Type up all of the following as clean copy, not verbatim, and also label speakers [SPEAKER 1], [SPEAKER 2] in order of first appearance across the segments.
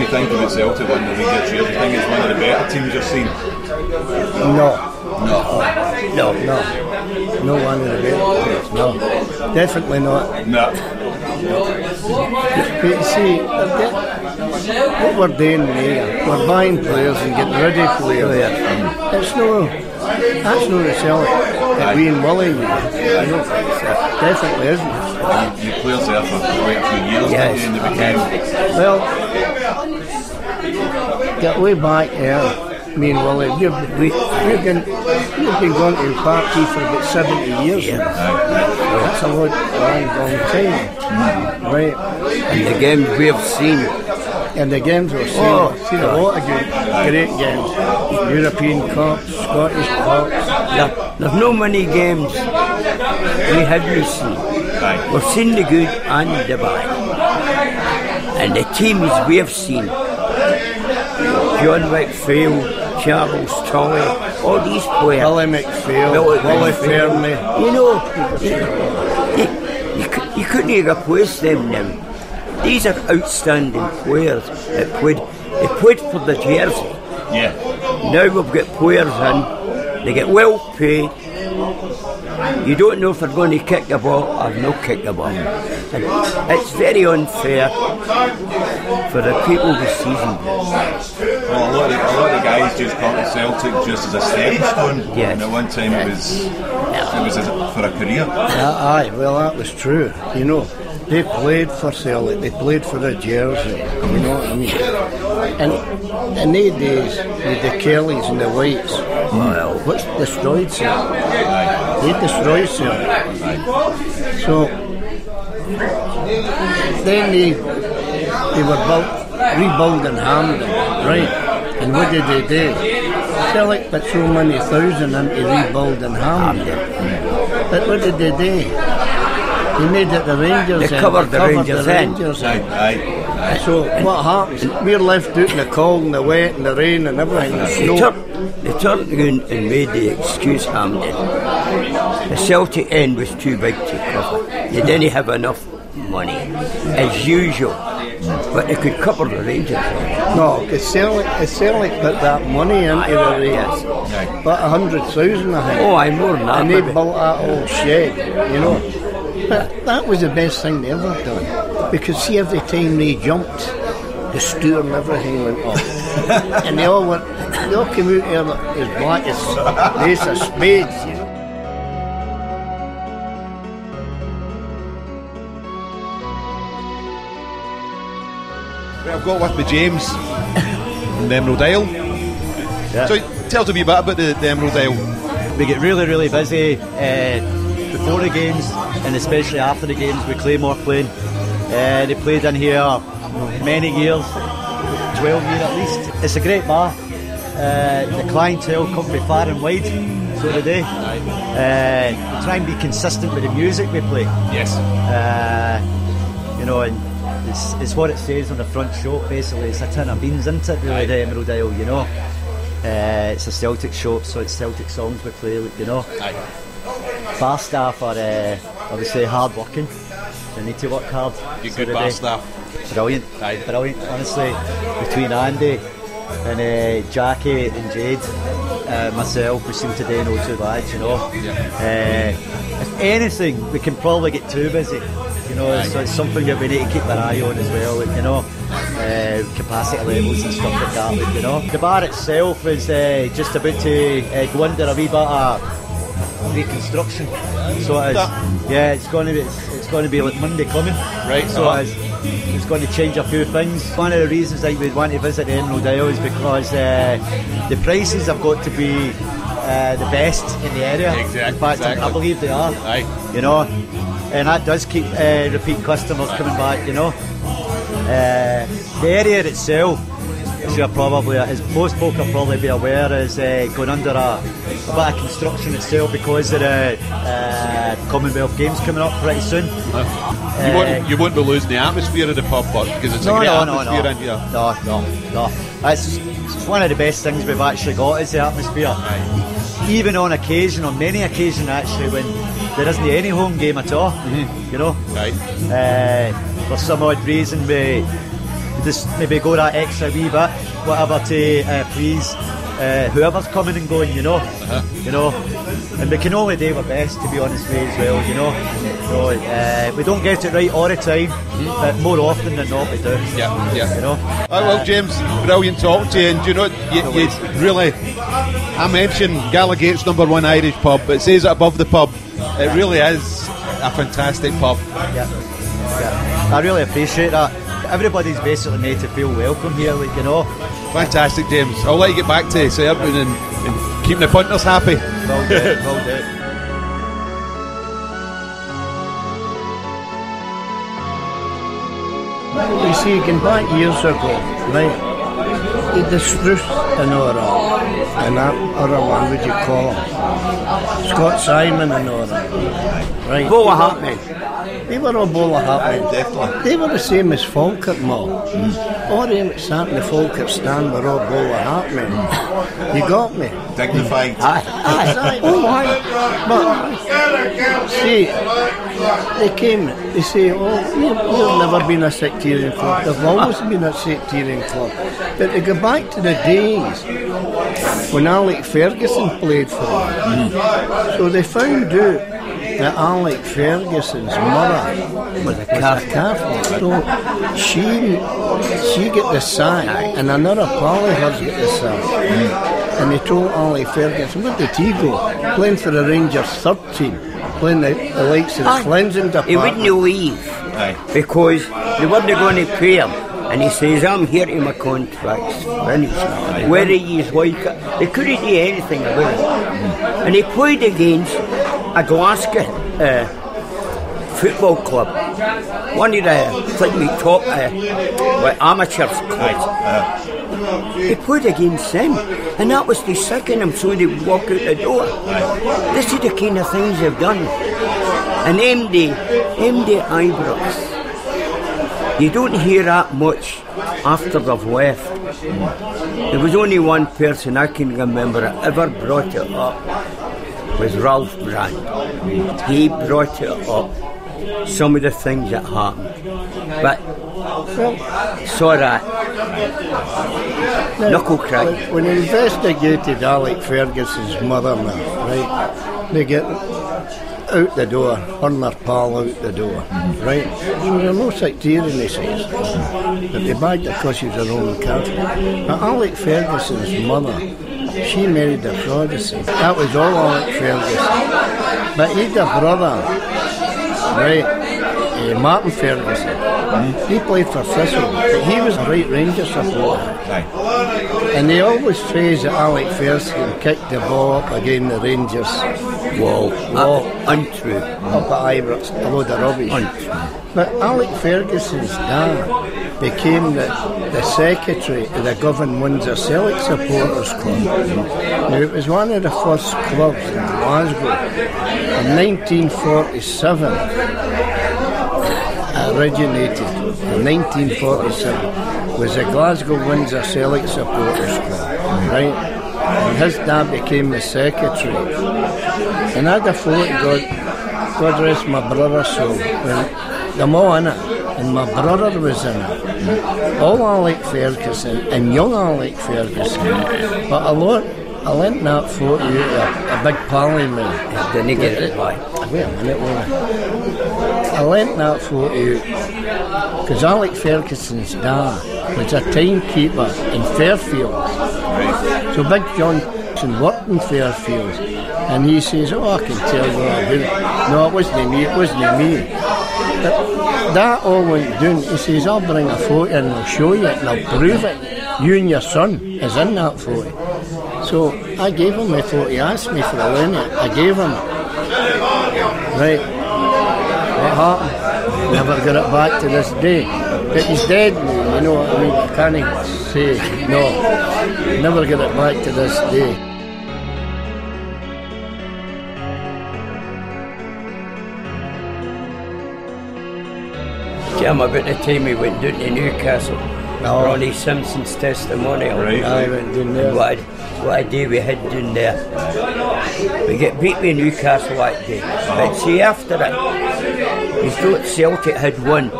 [SPEAKER 1] you think about Celtic winning the league this year? Do you think it's one of the better teams you've seen?
[SPEAKER 2] No. No one of the better teams. No, definitely not.
[SPEAKER 1] No.
[SPEAKER 2] But you see, what we're doing there, we're buying players and getting rid of players. That's no the Celtic that we and Willie use. I don't think so. Definitely isn't.
[SPEAKER 1] You players there for quite a few years,
[SPEAKER 2] yes.
[SPEAKER 1] In the beginning.
[SPEAKER 2] Well, get way back there, me and Willie, we've been going to the party for about 70 years. Yeah. That's a long time. Right.
[SPEAKER 3] And the games we've seen.
[SPEAKER 2] And the games we've seen, a lot of great games. European Cups, Scottish Cups.
[SPEAKER 3] There's no many games we haven't seen. We've seen the good and the bad. And the teams we've seen, John McPhail, Charles Tully, all these players.
[SPEAKER 2] Billy McPhail, Willie Fernie.
[SPEAKER 3] You know, you couldn't replace them now. These are outstanding players that played for the jersey.
[SPEAKER 1] Yeah.
[SPEAKER 3] Now we've got players in, they get well paid. You don't know if they're going to kick the ball or not kick the ball. And it's very unfair for the people this season.
[SPEAKER 1] Well, a lot of the guys just come to Celtic just as a stepping stone.
[SPEAKER 3] Yes.
[SPEAKER 1] And at one time it was for a career.
[SPEAKER 2] Aye, well that was true. You know, they played for Celtic, they played for the jersey. You know what I mean? And in these days, with the Kellys and the Whites, well, what's destroyed Celtic? They destroyed Celtic. So then they were rebuilding Hampden, right? And what did they do? Celtic put so many thousand into rebuilding Hampden. But what did they do? They made it the Rangers.
[SPEAKER 3] They covered the Rangers in.
[SPEAKER 2] So what happens? We're left out in the cold and the wet and the rain and everything.
[SPEAKER 3] They turned around and made the excuse Hampden. The Celtic end was too big to cover. They didn't have enough money, as usual. But they could cover the Rangers.
[SPEAKER 2] No, because Celtic put that money into the Rangers. But 100,000, I think.
[SPEAKER 3] Oh, I'm more than that.
[SPEAKER 2] And they built that old shed, you know. But that was the best thing they ever done. Because see, every time they jumped, the stour and everything went off. And they all came out here as black as ace of spades, you know.
[SPEAKER 1] Well, I've got with me James from the Emerald Isle. Yeah. So tell us a wee bit about the Emerald Isle.
[SPEAKER 4] We get really, really busy before the games and especially after the games with Claymore playing. They played in here many years, 12 years at least. It's a great bar. The clientele come from far and wide, so do they. We try and be consistent with the music we play.
[SPEAKER 1] Yes.
[SPEAKER 4] You know, and it's what it says on the front shop, basically. It's a tin of beans, isn't it, really, the Emerald Isle, you know. It's a Celtic shop, so it's Celtic songs we play, you know. Bar staff are, I would say, hard working. They need to work hard.
[SPEAKER 1] You're good bar staff.
[SPEAKER 4] Brilliant. Brilliant, honestly. Between Andy and Jackie and Jade, myself, we seem to do no two lads, you know. If anything, we can probably get too busy, you know, so it's something that we need to keep an eye on as well, you know, capacity levels and stuff like that, you know. The bar itself is just about to go under a wee bit of reconstruction, so it is, yeah, it's going to be like Monday coming, right? So it's going to change a few things. One of the reasons that we'd want to visit the Emerald Isle is because the prices have got to be the best in the area. In fact, I believe they are. You know, and that does keep repeat customers coming back. You know, the area itself, as you're probably, as most folk will probably be aware, is going under a bit of construction itself because of the Commonwealth Games coming up pretty soon.
[SPEAKER 1] You won't be losing the atmosphere of the pub, because it's a great atmosphere in here.
[SPEAKER 4] No. It's one of the best things we've actually got is the atmosphere. Even on occasion, on many occasions actually, when there isn't any home game at all, you know. For some odd reason we just maybe go that extra wee bit, whatever, to please whoever's coming and going, you know. You know, and we can only do our best, to be honest with you as well, you know. So we don't get it right all the time, but more often than not we do.
[SPEAKER 1] Yeah.
[SPEAKER 4] You know.
[SPEAKER 1] Well, James, brilliant talking to you, and you know, you really, I mentioned Gallowgate's #1 Irish pub, but it says it above the pub. It really is a fantastic pub.
[SPEAKER 4] Yeah. I really appreciate that. Everybody's basically made to feel welcome here, like, you know.
[SPEAKER 1] Fantastic, James. I'll let you get back to serving and keeping the punters happy.
[SPEAKER 4] Well done.
[SPEAKER 2] You see, going back years ago, right, the Struth and all that, and that other one, would you call him? Scott Simon and all that, right?
[SPEAKER 3] Bowler hat men.
[SPEAKER 2] They were all bowler hat men, definitely. They were the same as Falkirk Mall. All them that sat in the Falkirk stand were all bowler hat men. You got me?
[SPEAKER 1] Dignified.
[SPEAKER 2] Aye. Oh, aye. But, see, they came, they say, oh, we've never been a sectarian club. They've always been a sectarian club. But they go back to the days when Alec Ferguson played for them. So they found out that Alec Ferguson's mother was a Catholic. So she got the sack, and another pal of hers got the sack. And they told Alec Ferguson, where did he go? Playing for the Rangers third team, playing the likes of the cleansing department.
[SPEAKER 3] He wouldn't leave because they weren't going to pay him. And he says, I'm here to my contract's finished. Where he is like it. They couldn't do anything about it. And he played against a Glasgow football club. One of the top amateurs clubs. He played against them, and that was to sicken him so they would walk out the door. This is the kind of things they've done. And MD Ibrox, you don't hear that much after they've left. There was only one person I can remember that ever brought it up, was Ralph Brand. He brought it up, some of the things that happened. But, saw that. Knuckle crack.
[SPEAKER 2] When they investigated Alec Ferguson's mother now, right, they get out the door, on their pal out the door, right? There was no sectarian, he says, but they bagged her because she was a Roman Catholic. But Alec Ferguson's mother, she married a Protestant. That was all Alec Ferguson. But he had a brother, right, Martin Ferguson. He played for Thistle, but he was a right Ranger supporter. And they always phrase that Alec Ferguson kicked the ball up against the Rangers wall.
[SPEAKER 3] Untrue.
[SPEAKER 2] Up at Ibrox, a load of rubbish.
[SPEAKER 3] Untrue.
[SPEAKER 2] But Alec Ferguson's dad became the secretary of the Govan Windsor Celtic Supporters Club. Now, it was one of the first clubs in Glasgow. In 1947, originated in 1947, was the Glasgow Windsor Celtic Supporters Club, right? And his dad became the secretary. And I had a photo, God rest my brother's soul, them all in it, and my brother was in it. All Alec Ferguson and young Alec Ferguson. But I lent that photo out a big pal of mine.
[SPEAKER 3] Didn't get it right.
[SPEAKER 2] Wait a minute, I lent that photo out because Alec Ferguson's dad was a timekeeper in Fairfield. So Big John worked in Fairfield, and he says, oh, I can tell you all about it. No, it wasn't me. But that all went down. He says, I'll bring a photo and I'll show you it and I'll prove it. You and your son is in that photo. So I gave him my photo. He asked me for a loan. I gave him it. Right. What happened? Never got it back to this day. But he's dead now, you know what I mean? I can't say no. Never got it back to this day.
[SPEAKER 3] Jim, about the time we went down to Newcastle, Ronnie Simpson's testimonial.
[SPEAKER 2] Right. I went down there.
[SPEAKER 3] What a day we had down there. We get beat with Newcastle that day. But see, after it, we thought Celtic had won.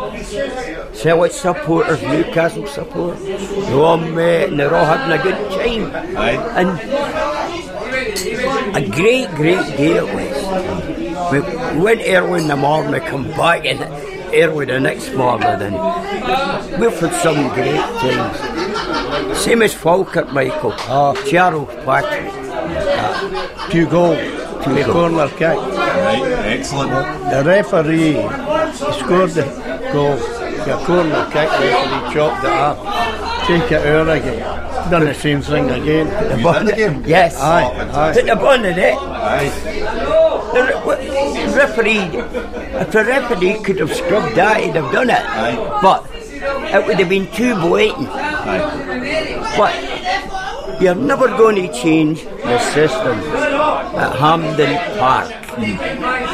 [SPEAKER 3] Celtic supporters, Newcastle supporters. They all met and they're all having a good time. And a great day it was. We went early in the morning, we come back and early the next morning, and we've had some great times. Same as Falkirk, Michael. Charles Patrick.
[SPEAKER 2] 2 goals. The corner kick.
[SPEAKER 1] Right, excellent.
[SPEAKER 2] The referee scored the goal. The corner kick, the referee chopped it up. Take it out again. Done the same thing again.
[SPEAKER 3] The ball again? Yes.
[SPEAKER 2] Aye.
[SPEAKER 3] Put the ball in it.
[SPEAKER 1] Aye.
[SPEAKER 3] The referee, if the referee could have scrubbed that, he'd have done it.
[SPEAKER 1] Aye.
[SPEAKER 3] But it would have been too blatant.
[SPEAKER 1] Aye.
[SPEAKER 3] But you're never going to change the system at Hampden Park.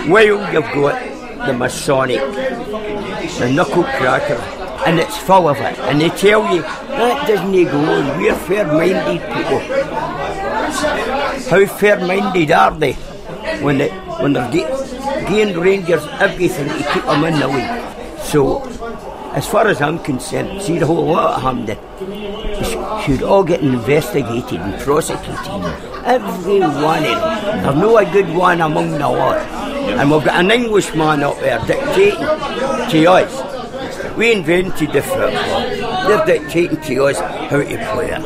[SPEAKER 3] Well, you've got the Masonic, the knuckle cracker, and it's full of it. And they tell you, that doesn't go on. We're fair-minded people. How fair-minded are they when they're giving Rangers everything to keep them in the league? So, as far as I'm concerned, see the whole lot of Hampden should all get investigated and prosecuted. Every one of them. There's no a good one among the lot. And we've got an Englishman up there dictating to us. We invented the football. They're dictating to us how to play it.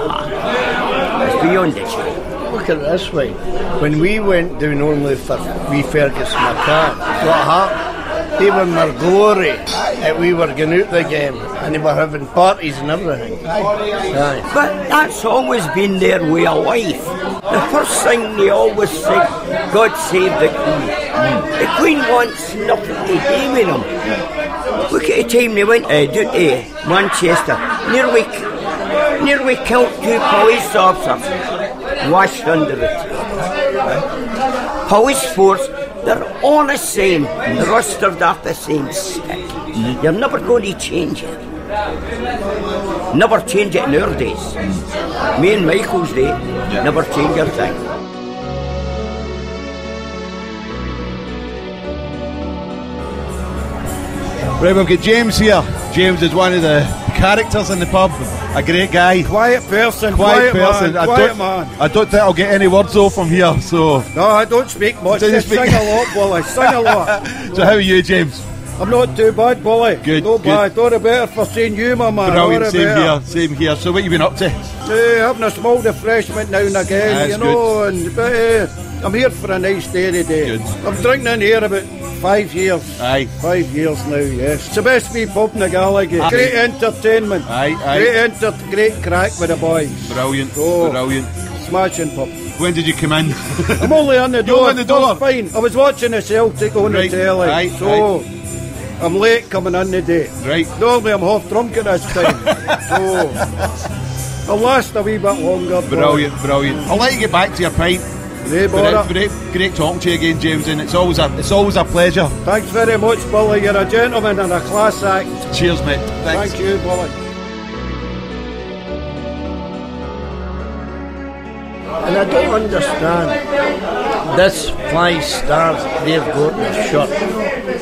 [SPEAKER 3] It's beyond the shame.
[SPEAKER 2] Look at it this way. When we went down only for wee Fergus McCann, what happened? They were in their glory that we were going out the game and they were having parties and everything. Aye.
[SPEAKER 3] But that's always been their way of life. The first thing they always say, God save the Queen. The Queen wants nothing to do with them. Look at the time they went to Manchester, nearly killed 2 police officers, washed under the table. Police force, they're all the same, rostered off the same stick. You're never going to change it. Never change it in our days. Me and Michael's day, never change a thing.
[SPEAKER 1] Right, we've got James here. James is one of the characters in the pub. A great guy.
[SPEAKER 5] Quiet person.
[SPEAKER 1] Quiet person.
[SPEAKER 5] Man, quiet man.
[SPEAKER 1] I don't think I'll get any words though from here. So
[SPEAKER 5] No, I don't speak much. Just sing a lot, Bully. Sing a lot.
[SPEAKER 1] So how are you, James?
[SPEAKER 5] I'm not too bad, Bully.
[SPEAKER 1] Good,
[SPEAKER 5] Not
[SPEAKER 1] good.
[SPEAKER 5] bad. All the better for seeing you, my man.
[SPEAKER 1] Brilliant.
[SPEAKER 5] All the
[SPEAKER 1] Same
[SPEAKER 5] better.
[SPEAKER 1] here. Same here. So what have you been up to?
[SPEAKER 5] Having a small refreshment now and again,
[SPEAKER 1] That's
[SPEAKER 5] you know. But I'm here for a nice day today.
[SPEAKER 1] Good.
[SPEAKER 5] I'm drinking in here about 5 years.
[SPEAKER 1] Aye.
[SPEAKER 5] 5 years now, yes. It's the best wee pub in the Gallowgate.
[SPEAKER 1] Aye.
[SPEAKER 5] Great entertainment.
[SPEAKER 1] Aye.
[SPEAKER 5] Great crack with the boys.
[SPEAKER 1] Brilliant.
[SPEAKER 5] Oh.
[SPEAKER 1] Brilliant.
[SPEAKER 5] Smashing pub.
[SPEAKER 1] When did you come in?
[SPEAKER 5] I'm only on the door.
[SPEAKER 1] on the door?
[SPEAKER 5] Fine. I was watching the Celtic on
[SPEAKER 1] Right.
[SPEAKER 5] the telly,
[SPEAKER 1] Aye,
[SPEAKER 5] so I'm late coming in today.
[SPEAKER 1] Right.
[SPEAKER 5] Normally I'm half drunk at this time, so I'll last a wee bit longer.
[SPEAKER 1] Brilliant. I'll let you get back to your pint.
[SPEAKER 5] Hey, bother.
[SPEAKER 1] Great talking to you again, James, and it's always a pleasure.
[SPEAKER 5] Thanks very much, Bully. You're a gentleman and a class act.
[SPEAKER 1] Cheers, mate. Thanks.
[SPEAKER 5] Thank you, Bully.
[SPEAKER 2] And I don't understand this 5 stars they've got in their shirt.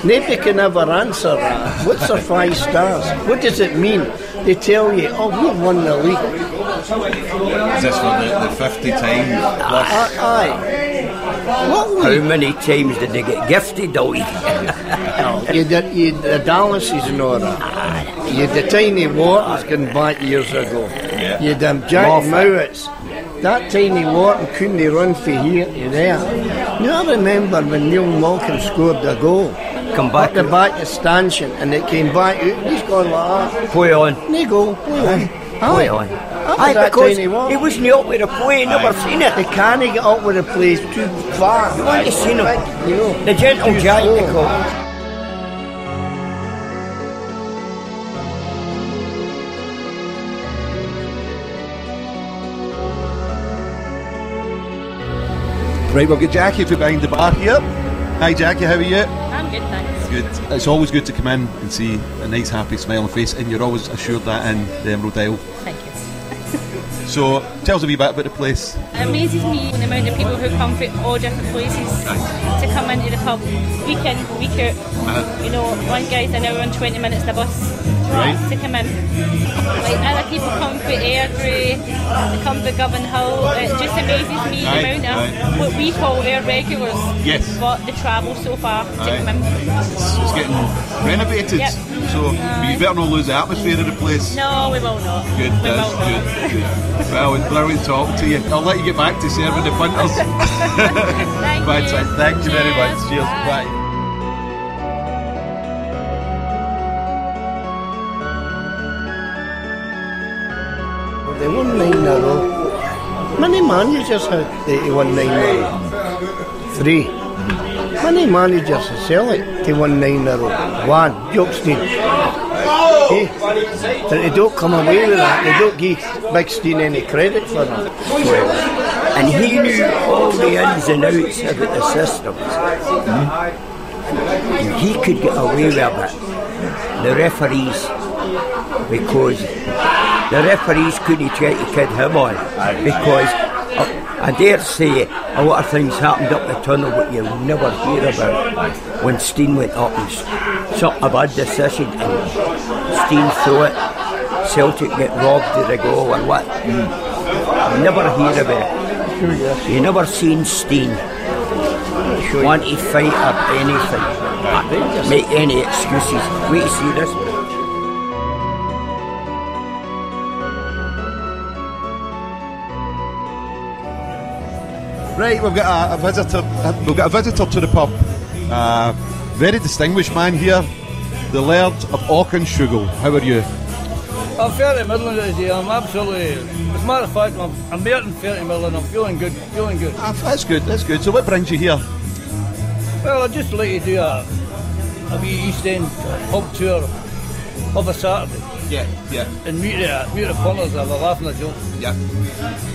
[SPEAKER 2] Nobody can ever answer that. What's the 5 stars? What does it mean? They tell you, oh, we won the league.
[SPEAKER 1] Is this for the 50 times?
[SPEAKER 2] Aye. What
[SPEAKER 3] How
[SPEAKER 2] league?
[SPEAKER 3] many times did they get gifted the league?
[SPEAKER 2] You had the Dallases and all that. You had the Tiny Whartons going back years ago. You had them Jack Mowats. That Tiny Wharton couldn't run from here to there. Now I remember when Neil Malkin scored the goal.
[SPEAKER 3] Come back.
[SPEAKER 2] At the back of stanchion, and it came back out, and he's gone like that.
[SPEAKER 3] Play on.
[SPEAKER 2] And they go, play on.
[SPEAKER 3] Play on.
[SPEAKER 2] That was
[SPEAKER 3] Aye,
[SPEAKER 2] that
[SPEAKER 3] because
[SPEAKER 2] Tiny Wharton.
[SPEAKER 3] he wasn't up with a play, never seen it.
[SPEAKER 2] They can't get up with the place too far.
[SPEAKER 3] You want to see him?
[SPEAKER 2] You know,
[SPEAKER 3] The gentle
[SPEAKER 2] too
[SPEAKER 3] giant, they
[SPEAKER 2] slow.
[SPEAKER 3] call him.
[SPEAKER 1] Right, we've got Jackie from behind the bar here. Hi, Jackie, how are you?
[SPEAKER 6] I'm good, thanks.
[SPEAKER 1] Good. It's always good to come in and see a nice, happy, smiling face, and you're always assured that in the Emerald Isle.
[SPEAKER 6] Thank you.
[SPEAKER 1] So, tell us a wee bit about the place.
[SPEAKER 6] It amazes me the amount of people who come from all different places to come into the pub week in, week out. You know, one guy's an hour and 20 minutes in the bus
[SPEAKER 1] Right.
[SPEAKER 6] to come in. Like other people come for Airdrie, they come for Govan Hill. It just amazes me the amount of what we call our regulars.
[SPEAKER 1] Yes.
[SPEAKER 6] But they travel so far to come in.
[SPEAKER 1] It's getting renovated,
[SPEAKER 6] Yep.
[SPEAKER 1] so you better not lose the atmosphere of the place.
[SPEAKER 6] No, we will not.
[SPEAKER 1] Good,
[SPEAKER 6] We
[SPEAKER 1] that's
[SPEAKER 6] will not.
[SPEAKER 1] good. Well, it's brilliant talking to you. I'll let you get back to serving the punters. Thank you very much. Cheers. Bye.
[SPEAKER 2] They won 9 in a row. Many managers had they won 9 in a row. 3. Many managers at Celtic they won 9 in a row. 1. Jokestein. They don't come away with that. They don't give Big Steen any credit for that.
[SPEAKER 3] And he knew all the ins and outs about the systems. And he could get away with it. The referees, because the referees couldn't try to kid him on, because I dare say a lot of things happened up the tunnel that you'll never hear about. When Steen went up and something a bad decision and Steen threw it, Celtic get robbed of the goal or what. You never hear about it. You never seen Steen want to fight or anything, make any excuses. Wait to see this.
[SPEAKER 1] Right, we've got a visitor. We've got a visitor to the pub. Very distinguished man here, the Laird of Auchenshoogle. How are you?
[SPEAKER 7] I'm fairly middling today. I'm absolutely. As a matter of fact, I'm better than 30 middling. I'm feeling good.
[SPEAKER 1] That's good. That's good. So, what brings you here?
[SPEAKER 7] Well, I'd just like to do a wee East End pub tour of a Saturday.
[SPEAKER 1] Yeah.
[SPEAKER 7] And meet the punters, have a laugh and a joke.
[SPEAKER 1] Yeah.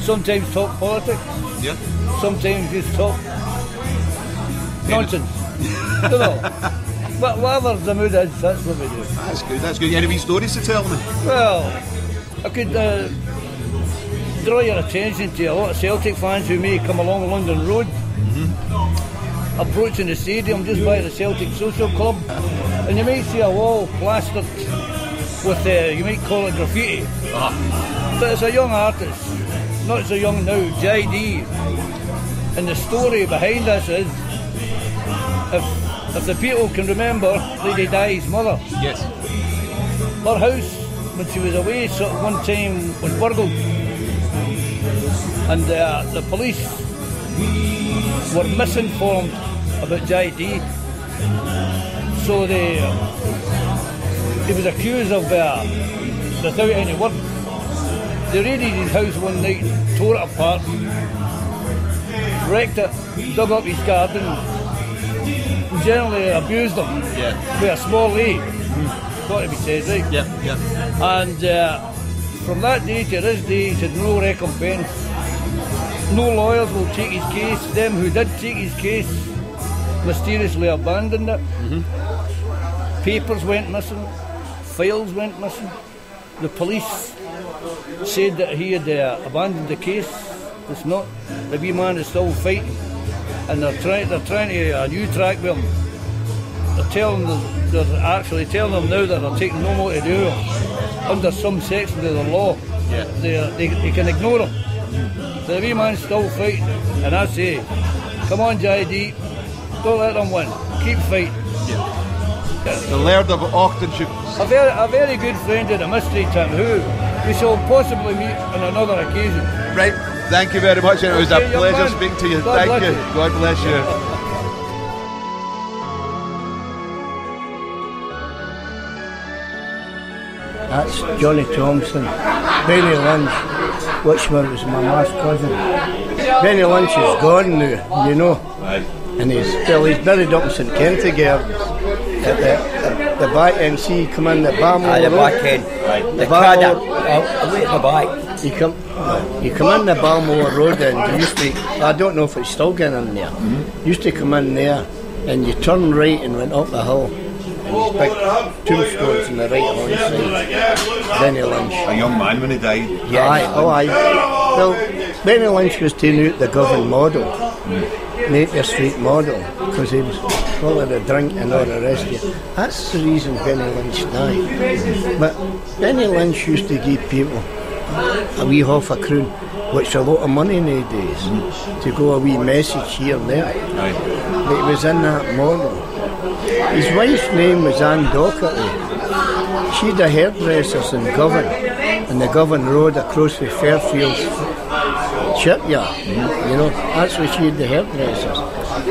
[SPEAKER 7] Sometimes talk politics.
[SPEAKER 1] Yeah.
[SPEAKER 7] Sometimes just talk nonsense. You know. Whatever the mood is, that's what we do.
[SPEAKER 1] That's good. That's good. Any wee stories to tell me?
[SPEAKER 7] Well, I could draw your attention to a lot of Celtic fans who may come along London Road, approaching the stadium just by the Celtic Social Club, and you might see a wall plastered with, you might call it graffiti. But it's a young artist, not so young now, JD. And the story behind this is, if the people can remember Lady Di's mother.
[SPEAKER 1] Yes.
[SPEAKER 7] Her house, when she was away one time, was burgled. And the police were misinformed about JD. So he was accused of, without any word, they raided his house one night, tore it apart, wrecked it, dug up his garden, and generally abused him with a small A. Got to be said, right?
[SPEAKER 1] Yeah.
[SPEAKER 7] And from that day to this day, he's had no recompense. No lawyers will take his case. Them who did take his case mysteriously abandoned it. Papers went missing. Files went missing. The police said that he had abandoned the case. It's not. The wee man is still fighting, and they're trying to a new track with him. They're actually telling them now that they're taking no more to do under some section of the law.
[SPEAKER 1] Yeah.
[SPEAKER 7] They can ignore him. The wee man's still fighting, and I say, come on, JD, don't let them win. Keep fighting.
[SPEAKER 1] The Laird of Auchenshoogle.
[SPEAKER 7] A very good friend of the mystery Tim, who we shall possibly meet on another occasion.
[SPEAKER 1] Right. Thank you very much, and it was a
[SPEAKER 7] Okay, young
[SPEAKER 1] pleasure
[SPEAKER 7] man.
[SPEAKER 1] speaking to you.
[SPEAKER 7] God
[SPEAKER 1] Thank
[SPEAKER 7] bless
[SPEAKER 1] you.
[SPEAKER 7] you.
[SPEAKER 1] God bless you.
[SPEAKER 2] That's Johnny Thompson. Benny Lynch, which was my last cousin. Benny Lynch is gone now, you know. And he's buried up in St Kentigern at the back end. See, come in the Balmore
[SPEAKER 3] The
[SPEAKER 2] Road.
[SPEAKER 3] back end. The
[SPEAKER 2] Balmore-
[SPEAKER 3] Cadder. Away at the back.
[SPEAKER 2] You come in the Balmore Road and you used to, I don't know if it's still getting in there, used to come in there and you turn right and went up the hill. And there's big tombstones on the right hand side. Benny Lynch.
[SPEAKER 1] A young man when he died.
[SPEAKER 2] Aye. Well, Benny Lynch was taking out the Govan model. Napier Street model because he was full of the drink and all the rest of it. That's the reason Benny Lynch died. But Benny Lynch used to give people a wee half a croon, which is a lot of money nowadays, to go a wee message here and there. But he was in that model. His wife's name was Anne Docherty. She'd the hairdressers in Govan, and the Govan Road across the Fairfields shipyard. You know, that's where she had the hairdressers.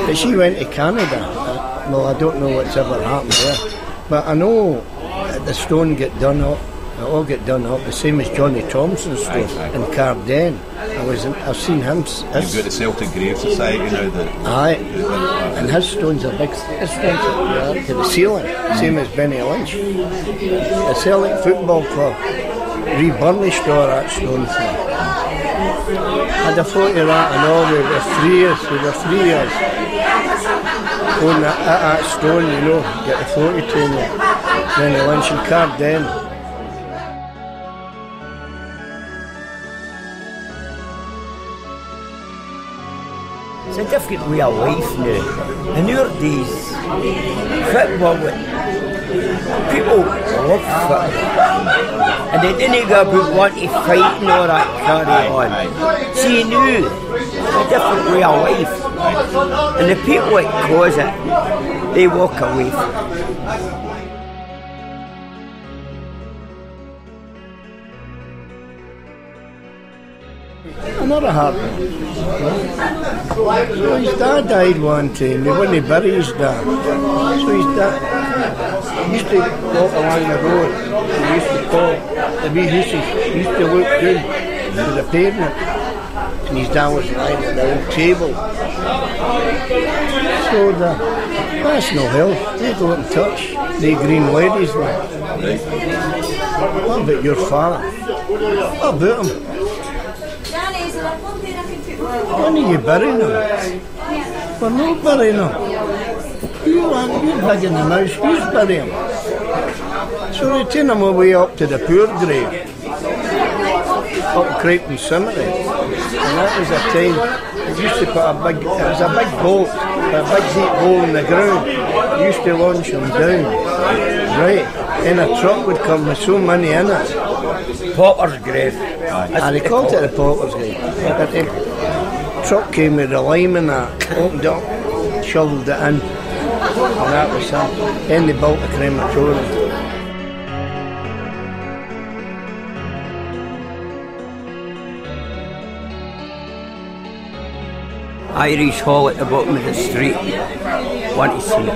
[SPEAKER 2] But she went to Canada. Well, I don't know what's ever happened there. But I know the stone get done up. It all get done up, the same as Johnny Thompson's stone in Carden. I've seen him.
[SPEAKER 8] You've got the Celtic Grave Society now.
[SPEAKER 2] And his stones are big. His stones are to the ceiling, same as Benny Lynch. The Celtic Football Club reburnished all that stone for him. Had a photo of that and all. We were 3 years. Going at that stone, you know, get the photo to him. Benny Lynch in Carden.
[SPEAKER 3] It's a different way of life now. In your days, football, people love football. And they didn't go about wanting to fight and all that carry on. See, now, it's a different way of life. And the people that cause it, they walk away from it.
[SPEAKER 2] Another hard one. So his dad died one time. They wouldn't bury his dad. So his dad used to walk along the road. He used to call. He used to look down to the pavement. And his dad was lying at the old table. So that's no help. They go and touch the green ladies. What about your father? What about him? When are you burying him? We're not burying him. You're big in the mouse, who's burying him? So they take him away up to the poor grave, up Creighton Cemetery. And that was a time, they used to put it was a big bolt, a big deep hole in the ground. They used to launch him down, right? And a truck would come with so many in it.
[SPEAKER 3] Pauper's grave.
[SPEAKER 2] And they called it the Pauper's grave. But the truck came with the lime and that, opened up, shoveled it in, and that was it. Then they built the crematorium.
[SPEAKER 3] Irish Hall at the bottom of the street. Want to see it.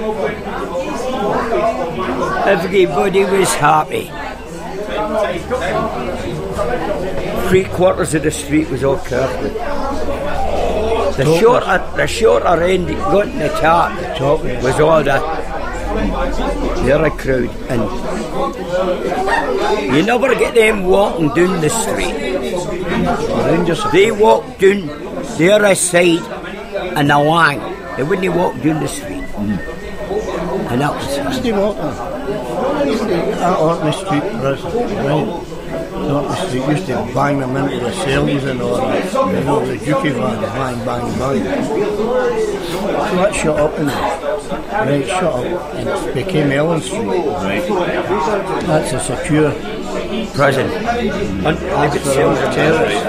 [SPEAKER 3] Everybody was happy. 3/4 of the street was all carpet. The shorter end that got in the top was all the other crowd. And you never get them walking down the street. They walked down the other side and the line. They wouldn't walk down the street. And that was it.
[SPEAKER 2] They walked at Orkney Street prison, right? Orkney Street used to bang them into the cells and all that. You know, the Juki van, bang, bang, bang. So that shut up in there. Right, shut up. And it became Ellen Street.
[SPEAKER 8] Right.
[SPEAKER 2] That's a secure
[SPEAKER 3] prison.
[SPEAKER 2] That's for all the terrorists.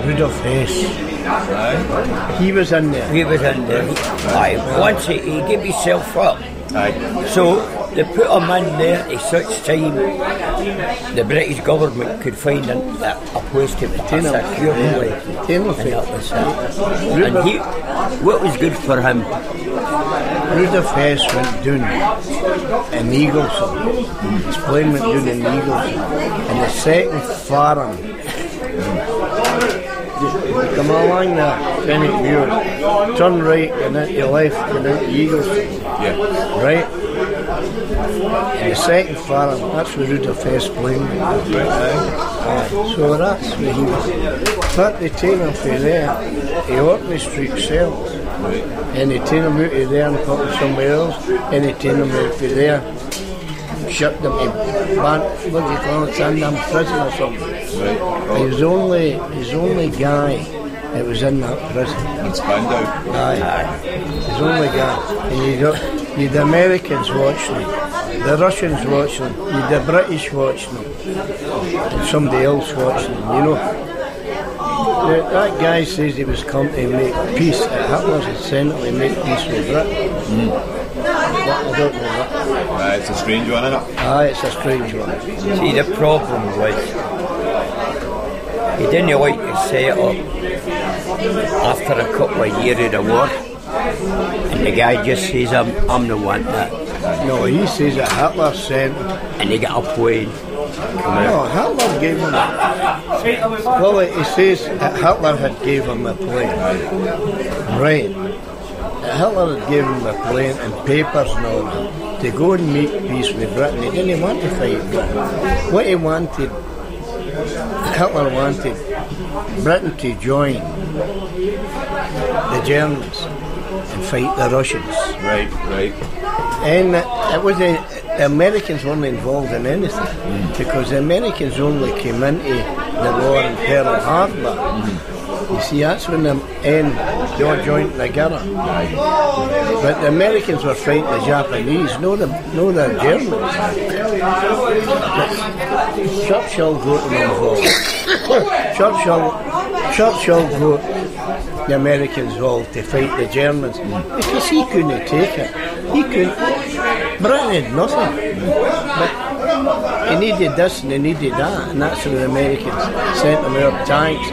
[SPEAKER 2] Rudolph Hess. He was in there.
[SPEAKER 3] Aye, once he gave himself up.
[SPEAKER 8] Aye.
[SPEAKER 3] So they put him in there at such time the British government could find a place to retain him securely. And that was it. And what was good for him?
[SPEAKER 2] Rudolph Hess went down in Eagleson. His plane went down in Eagleson. And the second farm, you come along there, Fenwick Muir, turn right and then your left and then Eagleson.
[SPEAKER 8] Yeah.
[SPEAKER 2] Right? And the second farm, that's where Rudolph Hess plane went. So that's where he was. But they take him from there to Orkney Street cells. And they take him out of there and put him somewhere else. And they take him out from there shipped him to what do you call it, Sandham prison or something.
[SPEAKER 8] Right.
[SPEAKER 2] He was the only guy that was in that prison.
[SPEAKER 8] In Spandau.
[SPEAKER 2] Aye. He's the only guy. And you'd the Americans watching him, the Russians watching him, you'd the British watching him, and somebody else watching him, you know. That guy says he was come to make peace. Hitler had sent him to make peace with Britain. I don't know that.
[SPEAKER 8] It's a strange one, isn't it?
[SPEAKER 2] Aye, it's a strange one.
[SPEAKER 3] See, the problem was he didn't like to set up after a couple of years of the war, and the guy just says, I'm the one that.
[SPEAKER 2] No, he says that Hitler sent him.
[SPEAKER 3] And he got a plane.
[SPEAKER 2] No, Hitler gave him well, he says that Hitler had gave him a plane. Right. Hitler had given him a plane and papers and all that to go and make peace with Britain. He didn't want to fight Britain. What he wanted, Hitler wanted Britain to join the Germans and fight the Russians.
[SPEAKER 8] Right.
[SPEAKER 2] And it was the Americans weren't involved in anything because the Americans only came into the war in Pearl Harbor. You see, that's when they all joined together. But the Americans were fighting the Japanese, no the Germans. But Churchill got them involved. Churchill got the Americans involved to fight the Germans because he couldn't take it. He couldn't. Britain had nothing. But he needed this and he needed that, and that's when the Americans sent them out tanks,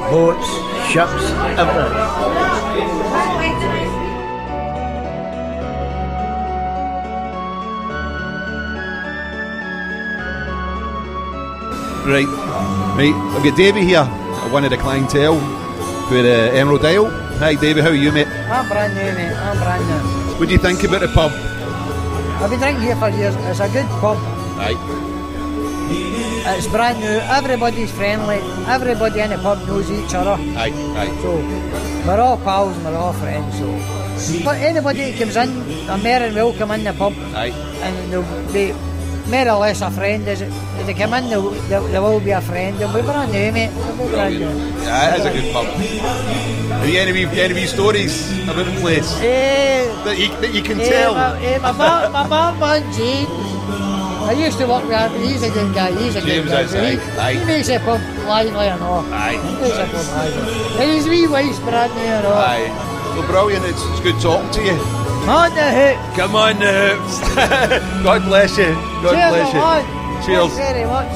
[SPEAKER 2] boats, ships, everything.
[SPEAKER 1] Right, I've got Davey here, one of the clientele for Emerald Isle. Hi Davey, how are you, mate?
[SPEAKER 9] I'm brand new, mate, I'm brand new.
[SPEAKER 1] What do you think about the pub?
[SPEAKER 9] I've been drinking here for years, it's a good pub.
[SPEAKER 1] Aye.
[SPEAKER 9] It's brand new, everybody's friendly, everybody in the pub knows each other.
[SPEAKER 1] Aye.
[SPEAKER 9] So, we're all pals and we're all friends, so. But anybody that comes in, they're more than welcome in the pub.
[SPEAKER 1] Aye.
[SPEAKER 9] And they'll be more or less a friend. If they come in, they will be a friend. They'll be brand new, mate. They'll be brand new.
[SPEAKER 1] Yeah, it is a good pub. Have you any wee stories about the place that you can tell?
[SPEAKER 9] My man James, I used to work with him. He's a good guy.
[SPEAKER 1] James is, aye.
[SPEAKER 9] He makes a pub lively and all.
[SPEAKER 1] Aye.
[SPEAKER 9] He makes a pub lively. And his wee wife's brand new and all.
[SPEAKER 1] Aye. Well, brilliant. It's good talking to you.
[SPEAKER 9] On the hook.
[SPEAKER 1] Come on, the hoops. God bless you. God bless you.
[SPEAKER 9] Man.
[SPEAKER 1] Cheers.
[SPEAKER 9] Thanks very much.